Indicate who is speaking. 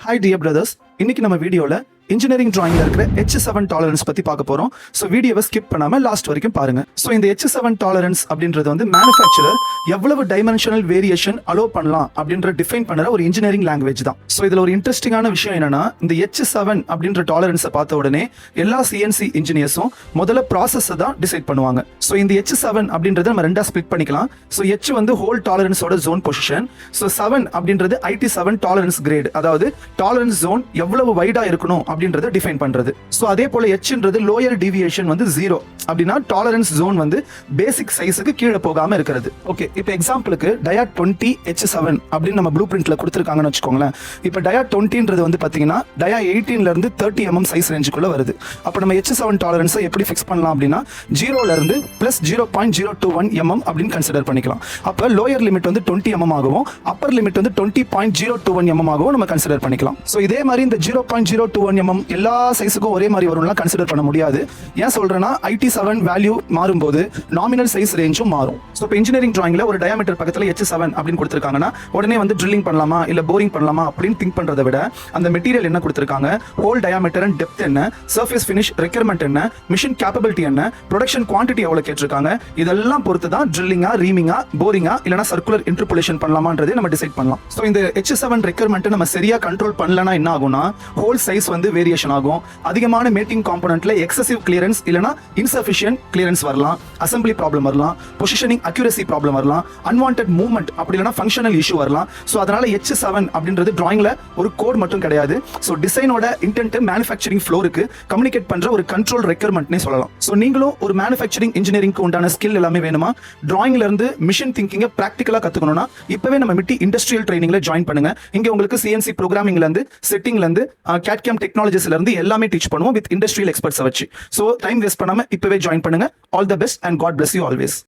Speaker 1: Hi dear brothers, இன்னைக்கு நம்ம வீடியோல இன்ஜினியரிங் டிராயிங்ல இருக்கிற H7 டாலரன்ஸ் பத்தி பார்க்க போறோம். ஸோ வீடியோவை ஸ்கிப் பண்ணாம லாஸ்ட் வரைக்கும் பாருங்க. ஸோ இந்த H7 டாலரன்ஸ் அப்படின்றது வந்து மேனுஃபேக்சரர் எவ்வளவு டைமென்ஷனல் வேரியேஷன் அலோ பண்ணலாம் அப்படின்ற டிஃபைன் பண்ணுற ஒரு இன்ஜினியரிங் லாங்குவேஜ் தான். ஸோ இதுல ஒரு இன்ட்ரெஸ்டிங்கான விஷயம் என்னன்னா, இந்த H7 அப்படின்ற டாலரன்ஸை பார்த்த உடனே எல்லா சிஎன்சி இன்ஜினியர்ஸும் முதல்ல ப்ராசஸை தான் டிசைட் பண்ணுவாங்க. ஸோ இந்த H7 அப்படின்றத நம்ம ரெண்டா ஸ்பிளிட் பண்ணிக்கலாம். ஸோ H வந்து ஹோல் டாலரன்ஸோட ஜோன் பொசிஷன். ஸோ 7 அப்படின்றது IT7 டாலரன்ஸ் கிரேட், அதாவது டாலரன்ஸ் ஜோன் எவ்வளவு வைடா இருக்கணும் அப்படின்றத டிஃபைன் பண்றது. சோ அதே போல Hன்றது லோயர் டீவியேஷன் வந்து 0 அப்படினா டாலரன்ஸ் ஜோன் வந்து பேசிக் சைஸ்க்கு கீழே போகாம இருக்கிறது. ஓகே, இப்போ எக்ஸாம்பிளுக்கு டயா 20 H7 அப்படி நம்ம ப்ளூ பிரிண்ட்ல கொடுத்திருக்காங்கன்னு வெச்சுக்கோங்களேன். இப்போ டயா 20ன்றது வந்து பாத்தீங்கன்னா டயா 18ல இருந்து 30 mm சைஸ் ரேஞ்சுக்குள்ள வருது. அப்ப நம்ம H7 டாலரன்ஸை எப்படி ஃபிக்ஸ் பண்ணலாம் அப்படினா 0ல இருந்து +0.021 mm அப்படின்னு கன்சிடர் பண்ணிக்கலாம். அப்ப லோயர் லிமிட் வந்து 20 mm ஆகவும் அப்பர் லிமிட் வந்து 20.021 mm ஆகவும் நம்ம கன்சிடர் பண்ணிக்கலாம். சோ இதே மாதிரி இந்த 0.021 mm எல்லா சைஸுக்கும் ஒரே மாதிரி வரும்லாம் கன்சிடர் பண்ண முடியாது. ஏன் சொல்றேன்னா IT7 வேல்யூ மாறும்போது நாமினல் சைஸ் ரேஞ்சும் மாறும். ஸோ இப்போ இன்ஜினியரிங் டிராயிங்ல ஒரு டயாமீட்டர் பக்கத்தில் H7 அப்படின்னு கொடுத்துருக்காங்கன்னா உடனே வந்து ட்ரில்லிங் பண்ணலாமா இல்லை போரிங் பண்ணலாமா அப்படின்னு திங்க் பண்றதை விட அந்த மெட்டீரியல் என்ன கொடுத்துருக்காங்க, ஹோல் டயாமீட்டர் அண்ட் டெப்த் என்ன, சர்ஃபேஸ் ஃபினிஷ் ரெக்யர்மெண்ட் என்ன, மிஷின் கேப்பபிலிட்டி என்ன, ப்ரொடக்ஷன் குவான்டிட்டி எவ்வளவு கேட்டிருக்காங்க, இதெல்லாம் பொறுத்து தான் ட்ரில்லிங்கா, ரீமிங்கா, போரிங்கா இல்லைனா சர்க்குலர் இன்டர்போலேஷன் பண்ணலாமான்றதை நம்ம டிசைட் பண்ணலாம். ஸோ இந்த H7 ரெக்யர்மெண்ட் நம்ம சரியா கண்ட்ரோல் பண்ணலனா என்ன ஆகும்னா ஹோல் சைஸ் வந்து வேரியேஷன் ஆகும். அதிகமான மேட்டிங் காம்போனன்ட்ல எக்ஸசிவ் கிளியரன்ஸ் இல்லனா இன்சஃபிஷியன்ட் கிளியரன்ஸ் வரலாம், அசெம்பிளி ப்ராப்ளம் வரலாம், பொசிஷனிங் அக்யூரசி ப்ராப்ளம் வரலாம், அன்வான்டட் மூவ்மெண்ட் அப்படி இல்லனா ஃபங்க்ஷனல் இஷ்யூ வரலாம். சோ அதனால H7 அப்படின்றது டிராயிங்ல ஒரு கோட் மட்டும் கிடையாது. சோ டிசைனோட இன்டென்ட் மேனுஃபேக்சரிங் ஃப்ளோருக்கு கம்யூனிகேட் பண்ற ஒரு கண்ட்ரோல் ரெக்யர்மெண்ட்னே சொல்லலாம். சோ நீங்களும் ஒரு மேனுஃபேக்சரிங் இன்ஜினியரிங்க்கு உண்டான ஸ்கில் எல்லாமே வேணுமா, டிராயிங்ல இருந்து மிஷின் திங்கிங்கை பிராக்டிகலா கத்துக்கணும்னா இப்பவே நம்ம மிட்டி இண்டஸ்ட்ரியல் ட்ரைனிங்ல ஜாயின் பண்ணுங்க. இங்க உங்களுக்கு CNC ப்ரோக்ராமிங்ல இருந்து செட்டிங்ல இருந்து CAD/CAM டெக்னாலஜிஸ்ல இருந்து எல்லாமே டீச் பண்ணுவோம் வித் இண்டஸ்ட்ரியல் எக்ஸ்பர்ட்ஸ் வச்சு. சோ டைம் வேஸ்ட் பண்ணாம இப்பவே ஜாயின் பண்ணுங்க. All the best and god bless you always.